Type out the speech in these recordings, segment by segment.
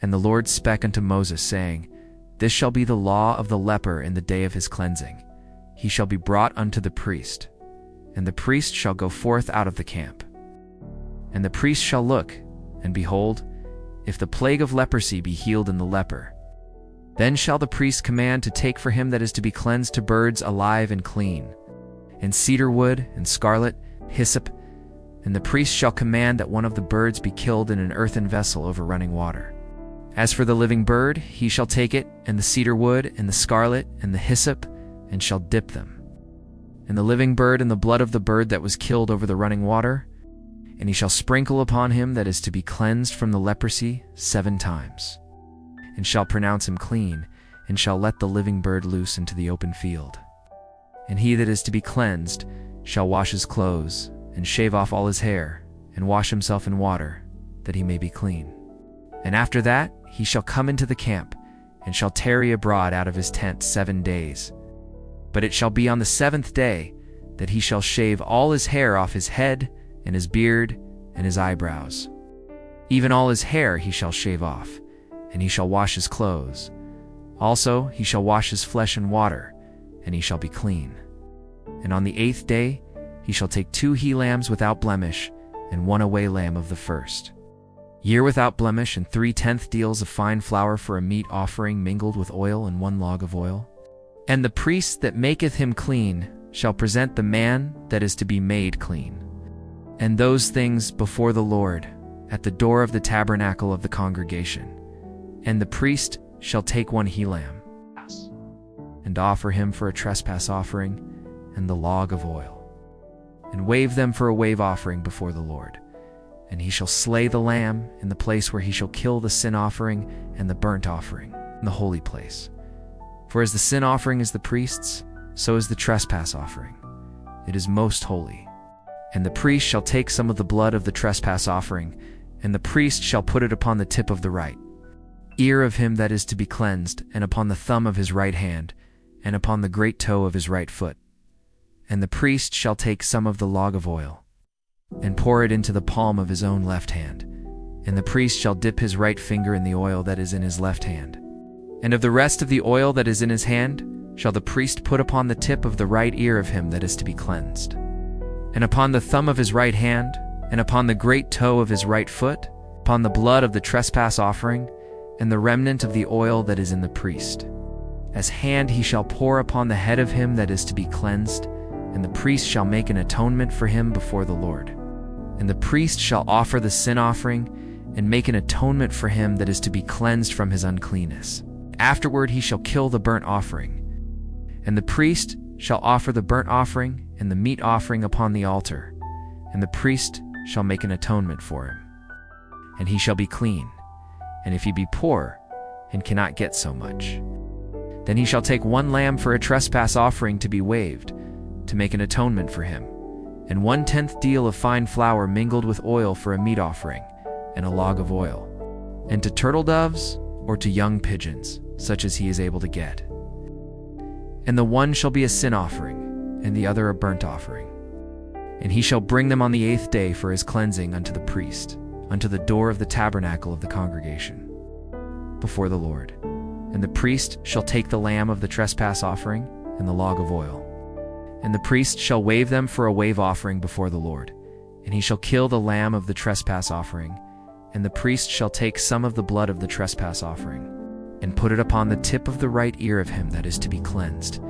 And the Lord spake unto Moses, saying, This shall be the law of the leper in the day of his cleansing. He shall be brought unto the priest, and the priest shall go forth out of the camp. And the priest shall look, and behold, if the plague of leprosy be healed in the leper, then shall the priest command to take for him that is to be cleansed to birds alive and clean, and cedar wood, and scarlet, hyssop, and the priest shall command that one of the birds be killed in an earthen vessel over running water. As for the living bird, he shall take it, and the cedar wood, and the scarlet, and the hyssop, and shall dip them. And the living bird and the blood of the bird that was killed over the running water, and he shall sprinkle upon him that is to be cleansed from the leprosy 7 times, and shall pronounce him clean, and shall let the living bird loose into the open field. And he that is to be cleansed shall wash his clothes, and shave off all his hair, and wash himself in water, that he may be clean. And after that he shall come into the camp, and shall tarry abroad out of his tent 7 days. But it shall be on the 7th day that he shall shave all his hair off his head, and his beard, and his eyebrows. Even all his hair he shall shave off, and he shall wash his clothes. Also he shall wash his flesh in water, and he shall be clean. And on the 8th day he shall take 2 he-lambs without blemish, and 1 away lamb of the first year without blemish, and 3/10 deals of fine flour for a meat offering mingled with oil, and 1 log of oil. And the priest that maketh him clean shall present the man that is to be made clean, and those things before the Lord at the door of the tabernacle of the congregation. And the priest shall take 1 he-lamb, and offer him for a trespass offering, and the log of oil, and wave them for a wave offering before the Lord. And he shall slay the lamb in the place where he shall kill the sin offering and the burnt offering in the holy place. For as the sin offering is the priest's, so is the trespass offering. It is most holy. And the priest shall take some of the blood of the trespass offering, and the priest shall put it upon the tip of the right ear of him that is to be cleansed, and upon the thumb of his right hand, and upon the great toe of his right foot. And the priest shall take some of the log of oil, and pour it into the palm of his own left hand. And the priest shall dip his right finger in the oil that is in his left hand. And of the rest of the oil that is in his hand shall the priest put upon the tip of the right ear of him that is to be cleansed, and upon the thumb of his right hand, and upon the great toe of his right foot, upon the blood of the trespass offering, and the remnant of the oil that is in the priest. As hand he shall pour upon the head of him that is to be cleansed, and the priest shall make an atonement for him before the Lord. And the priest shall offer the sin offering, and make an atonement for him that is to be cleansed from his uncleanness. Afterward he shall kill the burnt offering. And the priest shall offer the burnt offering and the meat offering upon the altar, and the priest shall make an atonement for him. And he shall be clean. And if he be poor, and cannot get so much, then he shall take 1 lamb for a trespass offering to be waved, to make an atonement for him, and 1/10 deal of fine flour mingled with oil for a meat offering, and a log of oil, and to turtle doves, or to young pigeons, such as he is able to get. And the one shall be a sin offering, and the other a burnt offering. And he shall bring them on the 8th day for his cleansing unto the priest, unto the door of the tabernacle of the congregation, before the Lord. And the priest shall take the lamb of the trespass offering, and the log of oil. And the priest shall wave them for a wave offering before the Lord. And he shall kill the lamb of the trespass offering, and the priest shall take some of the blood of the trespass offering, and put it upon the tip of the right ear of him that is to be cleansed,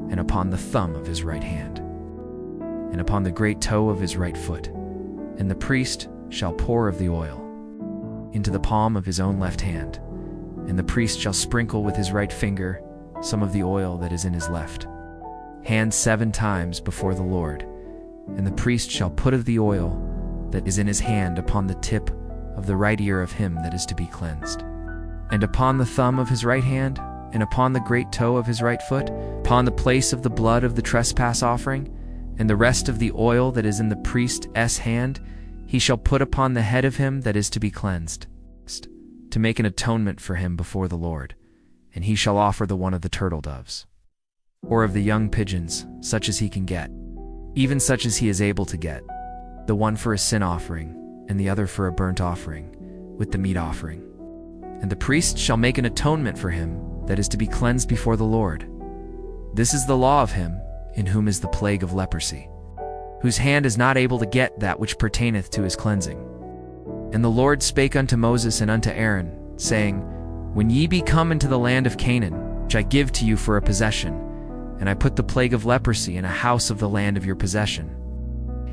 and upon the thumb of his right hand, and upon the great toe of his right foot. And the priest shall pour of the oil into the palm of his own left hand, and the priest shall sprinkle with his right finger some of the oil that is in his left hand 7 times before the Lord. And the priest shall put of the oil that is in his hand upon the tip of the right ear of him that is to be cleansed, and upon the thumb of his right hand, and upon the great toe of his right foot, upon the place of the blood of the trespass offering. And the rest of the oil that is in the priest's hand he shall put upon the head of him that is to be cleansed, to make an atonement for him before the Lord. And he shall offer the one of the turtle doves, or of the young pigeons, such as he can get, even such as he is able to get, the one for a sin offering, and the other for a burnt offering, with the meat offering. And the priest shall make an atonement for him that is to be cleansed before the Lord. This is the law of him in whom is the plague of leprosy, whose hand is not able to get that which pertaineth to his cleansing. And the Lord spake unto Moses and unto Aaron, saying, When ye be come into the land of Canaan, which I give to you for a possession, and I put the plague of leprosy in a house of the land of your possession.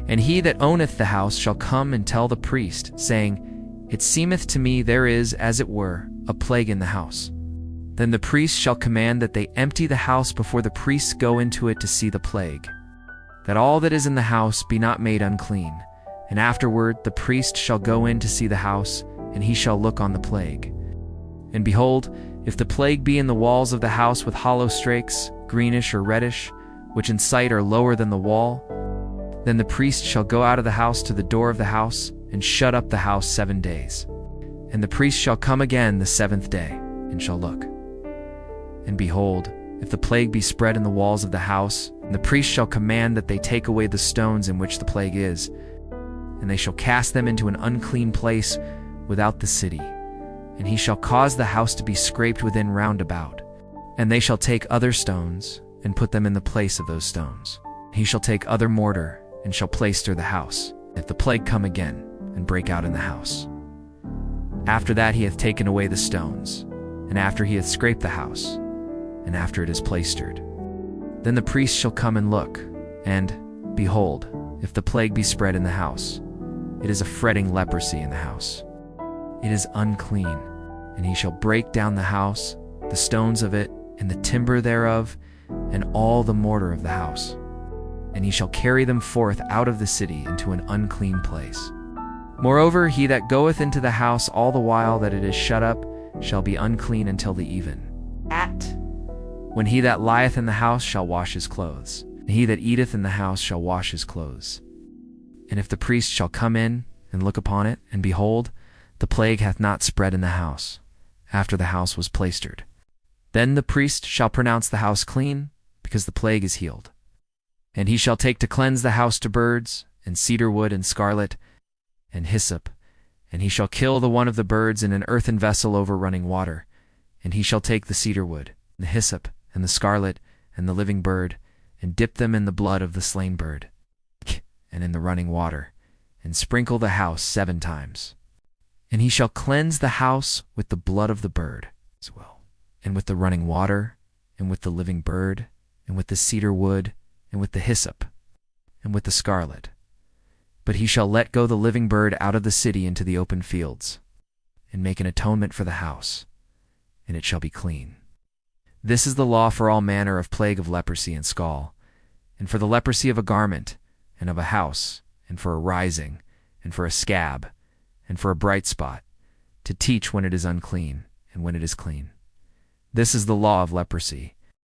And he that owneth the house shall come and tell the priest, saying, It seemeth to me there is, as it were, a plague in the house. Then the priest shall command that they empty the house before the priests go into it to see the plague, that all that is in the house be not made unclean. And afterward the priest shall go in to see the house, and he shall look on the plague. And behold, if the plague be in the walls of the house with hollow strakes, greenish or reddish, which in sight are lower than the wall, then the priest shall go out of the house to the door of the house, and shut up the house 7 days. And the priest shall come again the 7th day, and shall look. And behold, if the plague be spread in the walls of the house, and the priest shall command that they take away the stones in which the plague is, and they shall cast them into an unclean place without the city, and he shall cause the house to be scraped within round about. And they shall take other stones, and put them in the place of those stones. He shall take other mortar, and shall plaister the house, if the plague come again, and break out in the house. After that he hath taken away the stones, and after he hath scraped the house, and after it is plaistered. Then the priest shall come and look, and, behold, if the plague be spread in the house, it is a fretting leprosy in the house. It is unclean, and he shall break down the house, the stones of it, and the timber thereof, and all the mortar of the house. And he shall carry them forth out of the city into an unclean place. Moreover, he that goeth into the house all the while that it is shut up shall be unclean until the even. When he that lieth in the house shall wash his clothes, and he that eateth in the house shall wash his clothes. And if the priest shall come in and look upon it, and behold, the plague hath not spread in the house, after the house was plaistered, then the priest shall pronounce the house clean, because the plague is healed. And he shall take to cleanse the house to birds, and cedar wood, and scarlet, and hyssop, and he shall kill the one of the birds in an earthen vessel over running water. And he shall take the cedar wood, the hyssop, and the scarlet, and the living bird, and dip them in the blood of the slain bird, and in the running water, and sprinkle the house 7 times. And he shall cleanse the house with the blood of the bird as well, and with the running water, and with the living bird, and with the cedar wood, and with the hyssop, and with the scarlet. But he shall let go the living bird out of the city into the open fields, and make an atonement for the house, and it shall be clean. This is the law for all manner of plague of leprosy and scall, and for the leprosy of a garment, and of a house, and for a rising, and for a scab, and for a bright spot, to teach when it is unclean, and when it is clean. This is the law of leprosy,